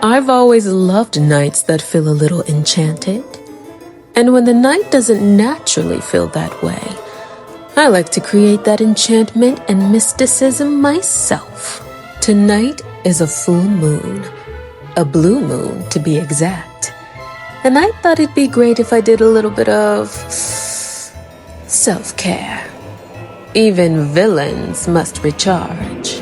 I've always loved nights that feel a little enchanted. And when the night doesn't naturally feel that way, I like to create that enchantment and mysticism myself. Tonight is a full moon, a blue moon to be exact. And I thought it'd be great if I did a little bit of self-care. Even villains must recharge.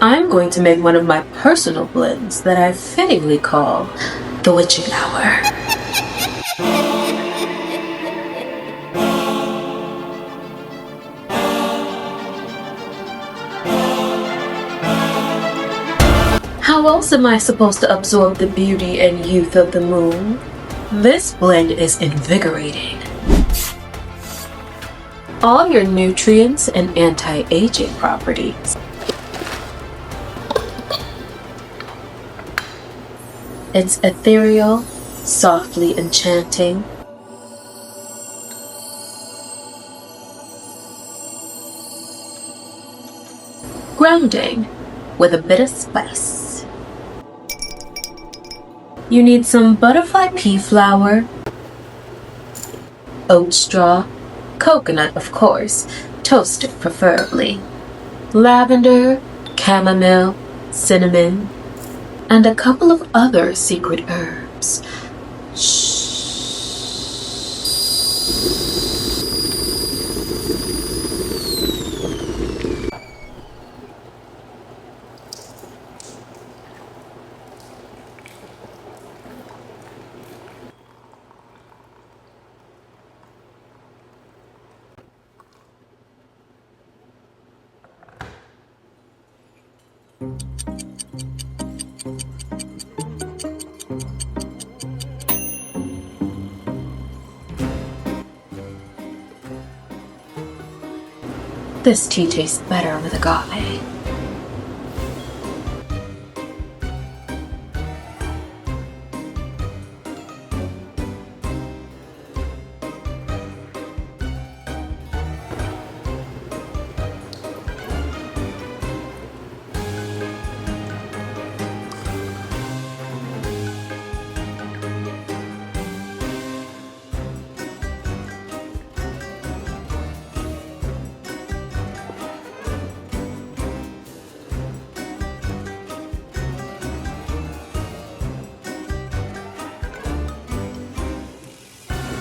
I'm going to make one of my personal blends that I fittingly call the witching hour. How else am I supposed to absorb the beauty and youth of the moon? This blend is invigorating. All your nutrients and anti-aging properties. It's ethereal, softly enchanting. Grounding with a bit of spice. You need some butterfly pea flower, oat straw, coconut of course, toasted preferably, lavender, chamomile, cinnamon, and a couple of other secret herbs. Shh. This tea tastes better with agave.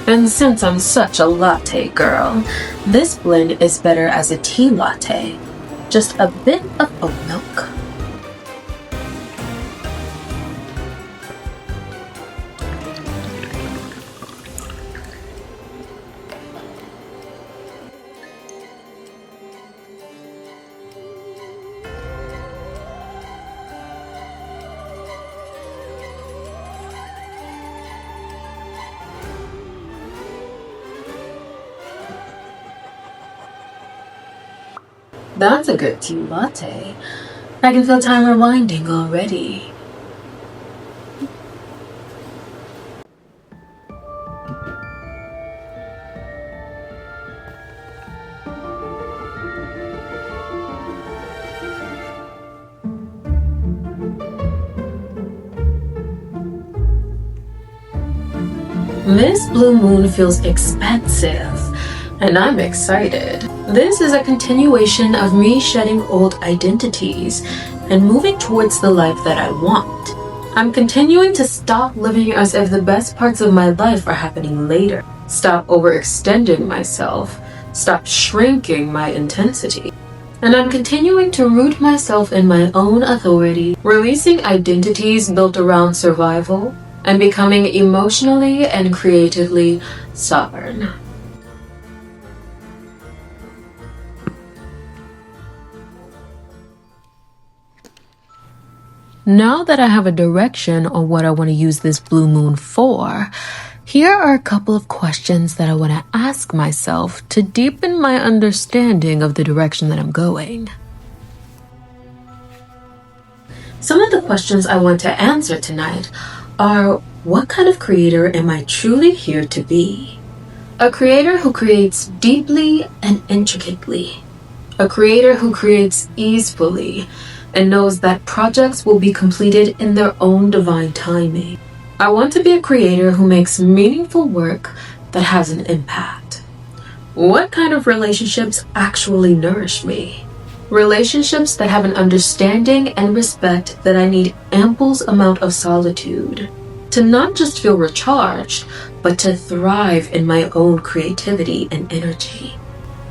And since I'm such a latte girl, this blend is better as a tea latte. Just a bit of oat milk. That's a good tea latte. I can feel time rewinding already. This blue moon feels expansive, and I'm excited. This is a continuation of me shedding old identities and moving towards the life that I want. I'm continuing to stop living as if the best parts of my life are happening later. Stop overextending myself. Stop shrinking my intensity. And I'm continuing to root myself in my own authority, releasing identities built around survival, and becoming emotionally and creatively sovereign. Now that I have a direction on what I want to use this blue moon for, here are a couple of questions that I want to ask myself to deepen my understanding of the direction that I'm going. Some of the questions I want to answer tonight are, what kind of creator am I truly here to be? A creator who creates deeply and intricately. A creator who creates easefully and knows that projects will be completed in their own divine timing. I want to be a creator who makes meaningful work that has an impact. What kind of relationships actually nourish me? Relationships that have an understanding and respect that I need ample amount of solitude to not just feel recharged, but to thrive in my own creativity and energy.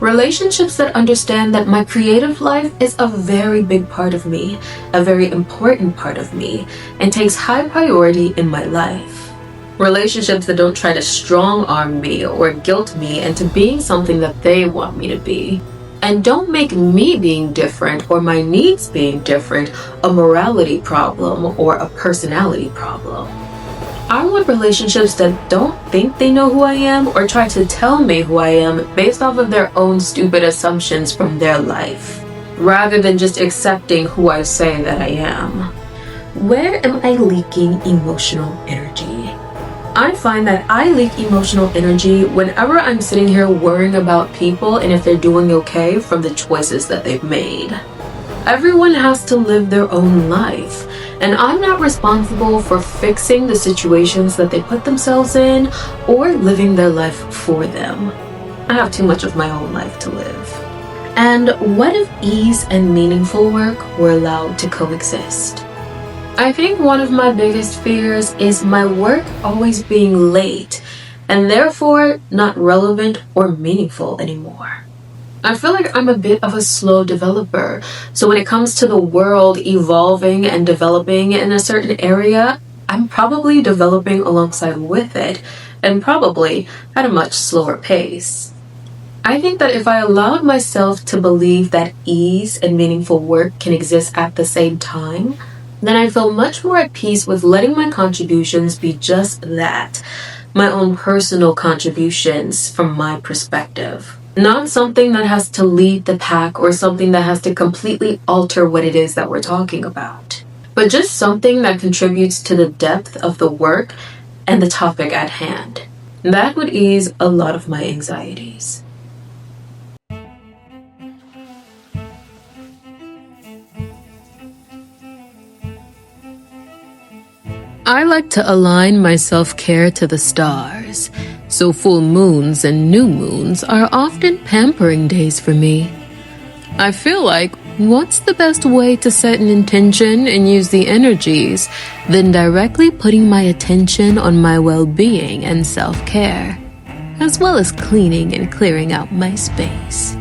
Relationships that understand that my creative life is a very big part of me, a very important part of me, and takes high priority in my life. Relationships that don't try to strong-arm me or guilt me into being something that they want me to be. And don't make me being different or my needs being different a morality problem or a personality problem. I want relationships that don't think they know who I am or try to tell me who I am based off of their own stupid assumptions from their life, rather than just accepting who I say that I am. Where am I leaking emotional energy? I find that I leak emotional energy whenever I'm sitting here worrying about people and if they're doing okay from the choices that they've made. Everyone has to live their own life, and I'm not responsible for fixing the situations that they put themselves in or living their life for them. I have too much of my own life to live. And what if ease and meaningful work were allowed to coexist? I think one of my biggest fears is my work always being late and therefore not relevant or meaningful anymore. I feel like I'm a bit of a slow developer, so when it comes to the world evolving and developing in a certain area, I'm probably developing alongside with it, and probably at a much slower pace. I think that if I allowed myself to believe that ease and meaningful work can exist at the same time, then I feel much more at peace with letting my contributions be just that, my own personal contributions from my perspective. Not something that has to lead the pack or something that has to completely alter what it is that we're talking about, but just something that contributes to the depth of the work and the topic at hand. That would ease a lot of my anxieties. I like to align my self-care to the stars, so full moons and new moons are often pampering days for me. I feel like, what's the best way to set an intention and use the energies than directly putting my attention on my well-being and self-care, as well as cleaning and clearing out my space.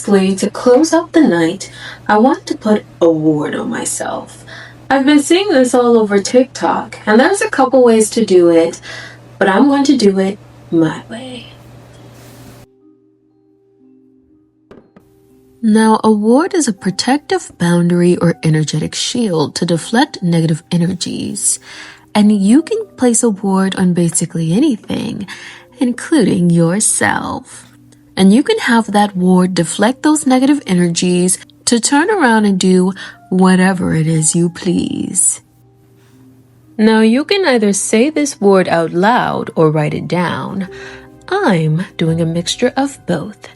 Lastly, to close out the night, I want to put a ward on myself. I've been seeing this all over TikTok, and there's a couple ways to do it, but I'm going to do it my way. Now, a ward is a protective boundary or energetic shield to deflect negative energies. And you can place a ward on basically anything, including yourself. And you can have that ward deflect those negative energies to turn around and do whatever it is you please. Now, you can either say this ward out loud or write it down. I'm doing a mixture of both.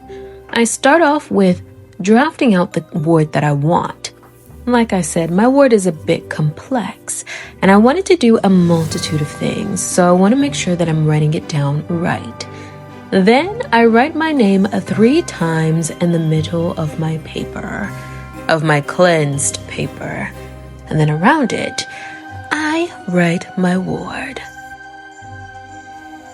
I start off with drafting out the word that I want. Like I said, my word is a bit complex, and I wanted to do a multitude of things, so I want to make sure that I'm writing it down right. Then I write my name 3 times in the middle of my paper, of my cleansed paper, and then around it, I write my word.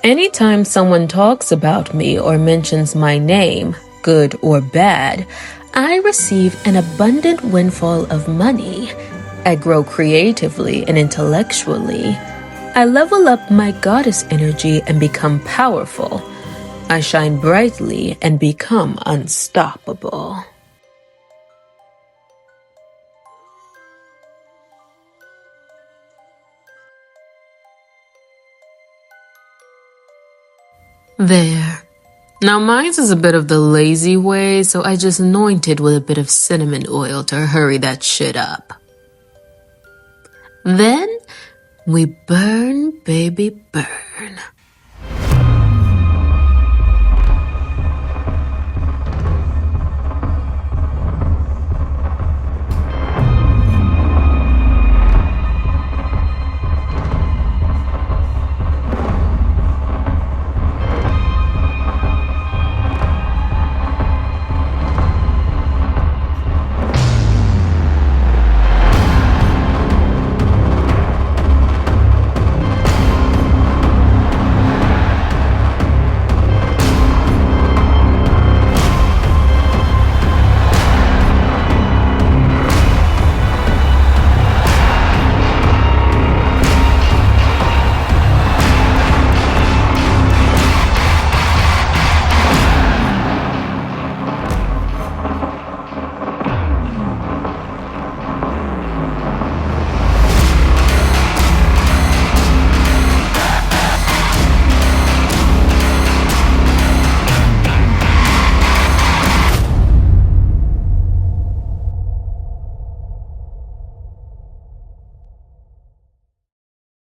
Anytime someone talks about me or mentions my name, good or bad, I receive an abundant windfall of money. I grow creatively and intellectually. I level up my goddess energy and become powerful. I shine brightly and become unstoppable. There. Now mine's is a bit of the lazy way, so I just anoint it with a bit of cinnamon oil to hurry that shit up. Then we burn, baby, burn.